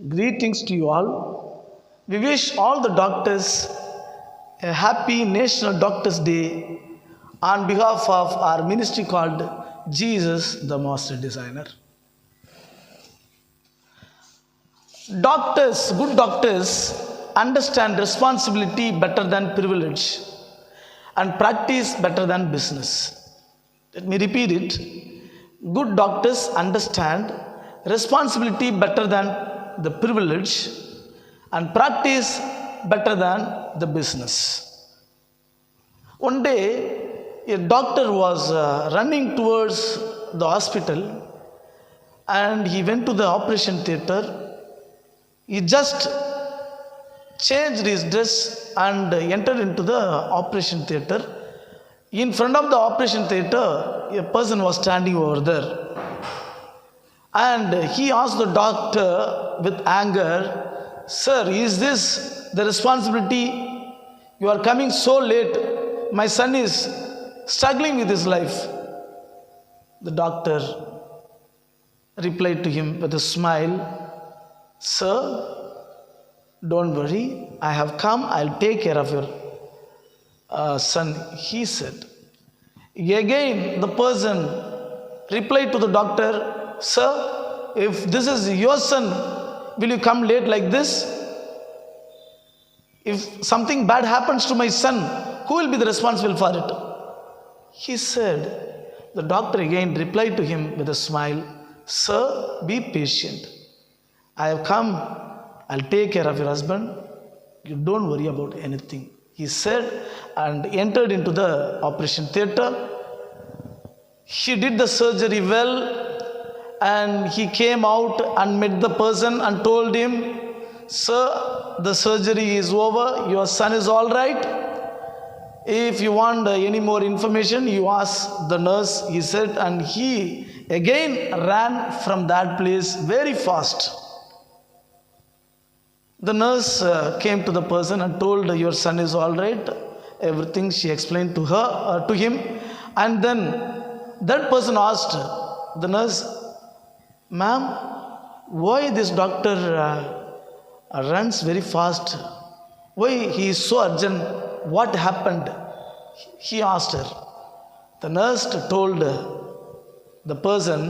Greetings to you all. We wish all the doctors a happy National Doctors Day on behalf of our ministry called Jesus the Master Designer. Good doctors understand responsibility better than privilege and practice better than business. Let me repeat it. Good doctors understand responsibility better than the privilege and practice better than the business. One day, a doctor was running towards the hospital and he went to the operation theater. He just changed his dress and entered into the operation theater. In front of the operation theater, a person was standing over there. And he asked the doctor with anger, "Sir, is this the responsibility? You are coming so late. My son is struggling with his life." The doctor replied to him with a smile, "Sir, don't worry. I have come. I'll take care of your son," he said. Again, the person replied to the doctor, "Sir, if this is your son, will you come late like this? If something bad happens to my son, who will be the responsible for it?" He said, the doctor again replied to him with a smile, "Sir, be patient. I have come. I'll take care of your husband. You don't worry about anything," he said, and entered into the operation theater. He did the surgery well, and he came out and met the person and told him, "Sir, the surgery is over. Your son is all right. If you want any more information, you ask the nurse," he said, and he again ran from that place very fast. The nurse came to the person and told, "Your son is all right." Everything she explained to him, and then that person asked the nurse, "Ma'am, why this doctor runs very fast? Why he is so urgent? What happened?" He asked her. The nurse told the person,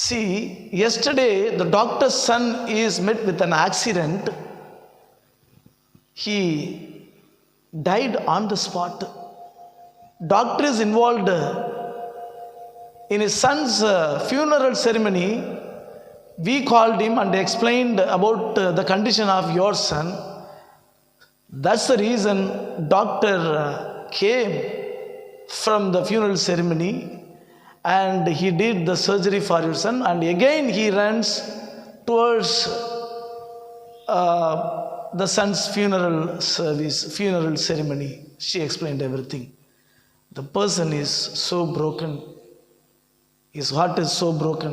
"See, yesterday the doctor's son is met with an accident. He died on the spot. Doctor is involved in his son's funeral ceremony. We called him and explained about the condition of your son. That's the reason doctor came from the funeral ceremony and he did the surgery for your son, and again he runs towards the son's funeral ceremony." She explained everything. The person is so broken. His heart is so broken.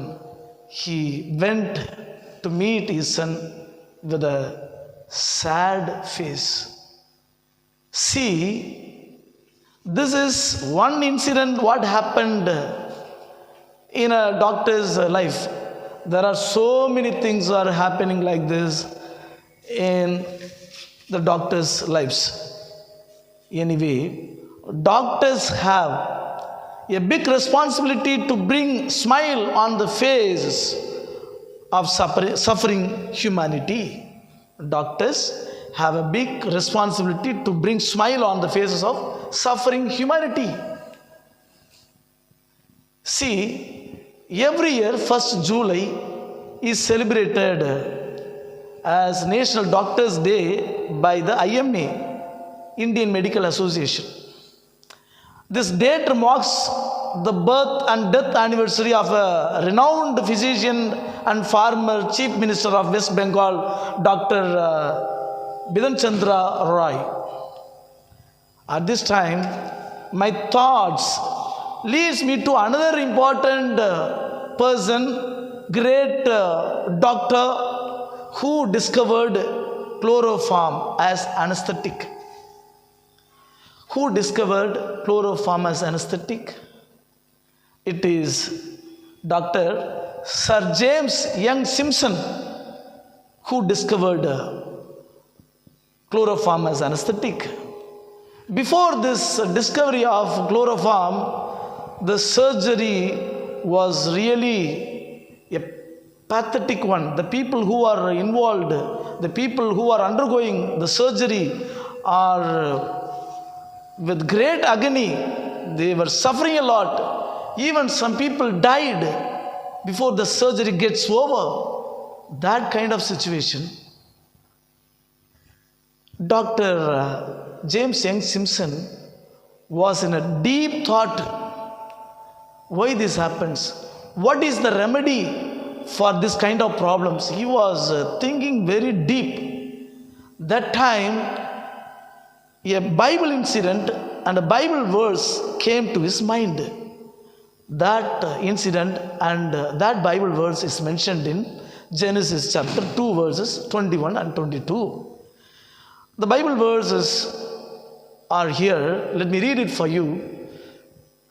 He went to meet his son with a sad face. See, this is one incident what happened in a doctor's life. There are so many things are happening like this in the doctors' lives. Anyway, doctors have a big responsibility to bring smile on the face of suffering humanity. Doctors have a big responsibility to bring smile on the faces of suffering humanity. See, every year 1st July is celebrated as National Doctors Day by the IMA, Indian Medical Association. This date marks the birth and death anniversary of a renowned physician and former Chief Minister of West Bengal, Dr. Bidhan Chandra Roy. At this time, my thoughts leads me to another important person, great doctor who discovered chloroform as anesthetic. Who discovered chloroform as anesthetic? It is Dr. Sir James Young Simpson, who discovered chloroform as anesthetic. Before this discovery of chloroform, the surgery was really a pathetic one. The people who are involved, the people who are undergoing the surgery are with great agony. They were suffering a lot. Even some people died before the surgery gets over. That kind of situation. Dr. James Young Simpson was in a deep thought. Why this happens? What is the remedy for this kind of problems? He was thinking very deep. That time, a Bible incident and a Bible verse came to his mind. That incident and that Bible verse is mentioned in Genesis chapter 2 verses 21 and 22. The Bible verses are here. Let me read it for you.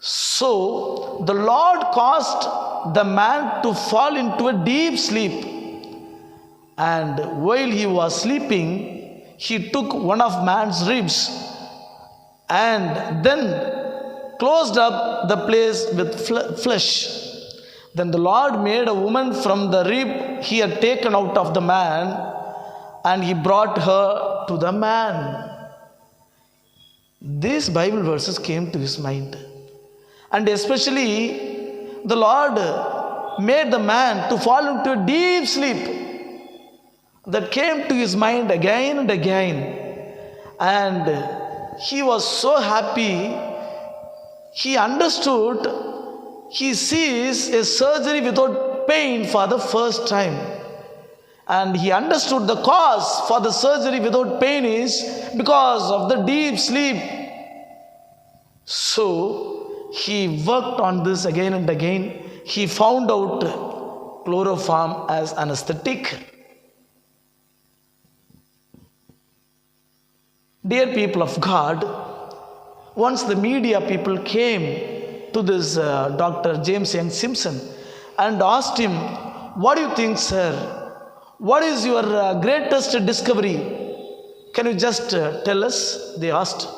So the Lord caused the man to fall into a deep sleep, and while he was sleeping, he took one of man's ribs and then closed up the place with flesh. Then the Lord made a woman from the rib he had taken out of the man, and he brought her to the man. These Bible verses came to his mind. And especially the Lord made the man to fall into a deep sleep. That came to his mind again and again. And he was so happy. He understood. He sees a surgery without pain for the first time. And he understood the cause for the surgery without pain is because of the deep sleep. So he worked on this again and again. He found out chloroform as anesthetic. Dear people of God, once the media people came to this Dr. James Young Simpson and asked him, "What do you think, sir? What is your greatest discovery? Can you just tell us?" They asked.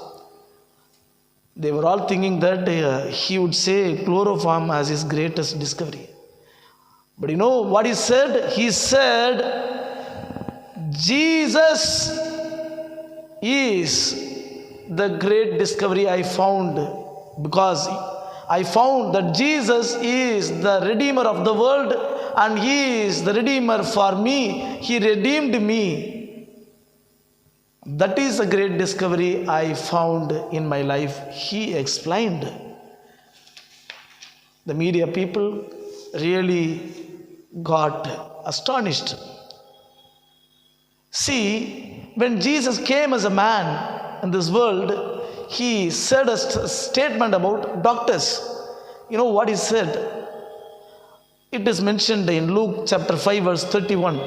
They were all thinking that he would say chloroform as his greatest discovery. But you know what he said? He said, Jesus is the great discovery I found, because I found that Jesus is the Redeemer of the world, and He is the Redeemer for me. He redeemed me. That is a great discovery I found in my life, he explained. The media people really got astonished. See, when Jesus came as a man in this world, he said a statement about doctors. You know what he said? It is mentioned in Luke chapter 5 verse 31.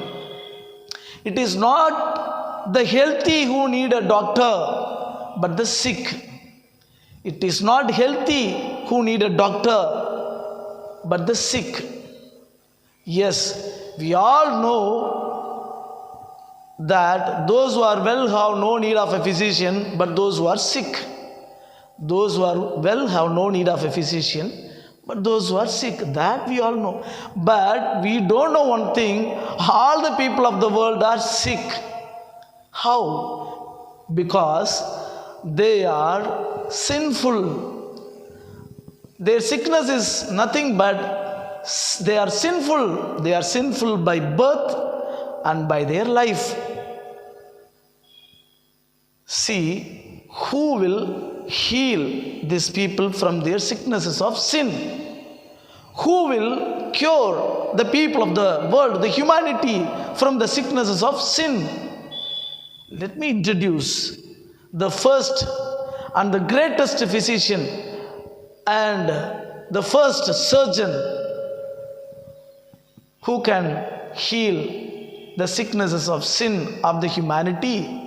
It is not the healthy who need a doctor, but the sick. It is not healthy who need a doctor, but the sick. Yes, we all know that those who are well have no need of a physician, but those who are sick. Those who are well have no need of a physician, but those who are sick, that we all know. But we don't know one thing, all the people of the world are sick. How? Because they are sinful. Their sickness is nothing but they are sinful. They are sinful by birth and by their life. See, who will heal these people from their sicknesses of sin? Who will cure the people of the world, the humanity, from the sicknesses of sin? Let me introduce the first and the greatest physician and the first surgeon who can heal the sicknesses of sin of the humanity.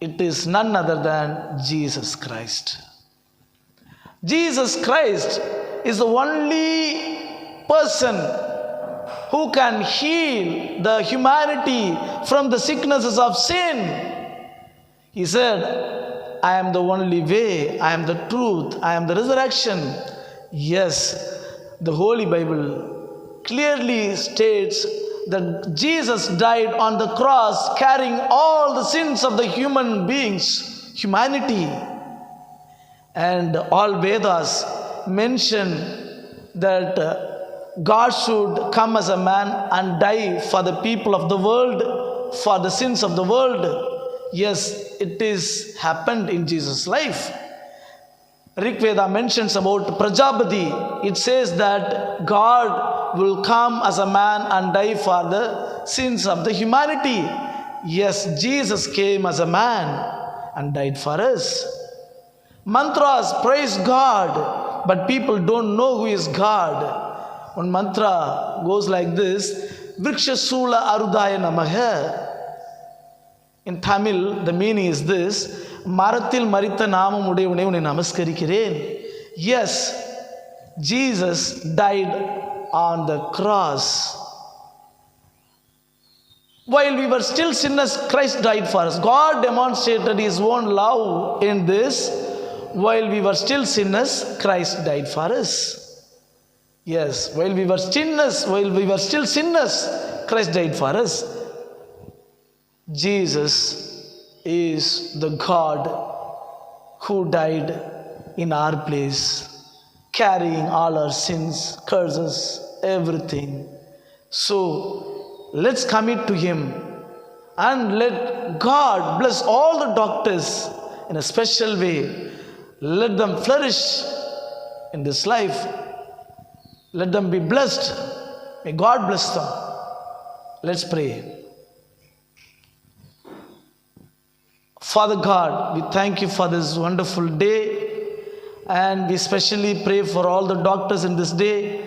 It is none other than Jesus Christ. Jesus Christ is the only person who can heal the humanity from the sicknesses of sin. He said, I am the only way, I am the truth, I am the resurrection. Yes, the Holy Bible clearly states that Jesus died on the cross carrying all the sins of the human beings, humanity. And all Vedas mention that God should come as a man and die for the people of the world, for the sins of the world. Yes, it is happened in Jesus' life. Rig Veda mentions about Prajapati. It says that God will come as a man and die for the sins of the humanity. Yes, Jesus came as a man and died for us. Mantras praise God, but people don't know who is God. One mantra goes like this: Vrikshasula Arudaya Namaha. In Tamil, the meaning is this: Marathil Maritha Namam Udayavane Unai Namaskarikiren. Yes, Jesus died on the cross. While we were still sinners, Christ died for us. God demonstrated His own love in this. While we were still sinners, Christ died for us. Yes, while we were still sinners, Christ died for us. Jesus is the God who died in our place, carrying all our sins, curses, everything. So let's commit to Him and let God bless all the doctors in a special way. Let them flourish in this life. Let them be blessed. May God bless them. Let's pray. Father God, we thank You for this wonderful day, and we especially pray for all the doctors in this day.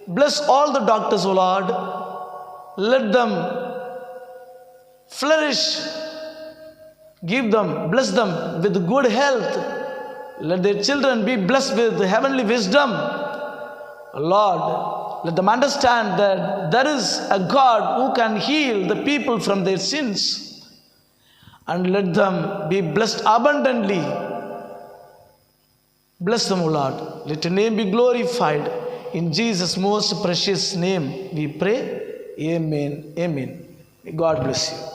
Bless all the doctors, O Lord. Let them flourish. Give them, bless them with good health. Let their children be blessed with heavenly wisdom. Lord, let them understand that there is a God who can heal the people from their sins. And let them be blessed abundantly. Bless them, O Lord. Let Your name be glorified. In Jesus' most precious name we pray. Amen. Amen. May God bless you.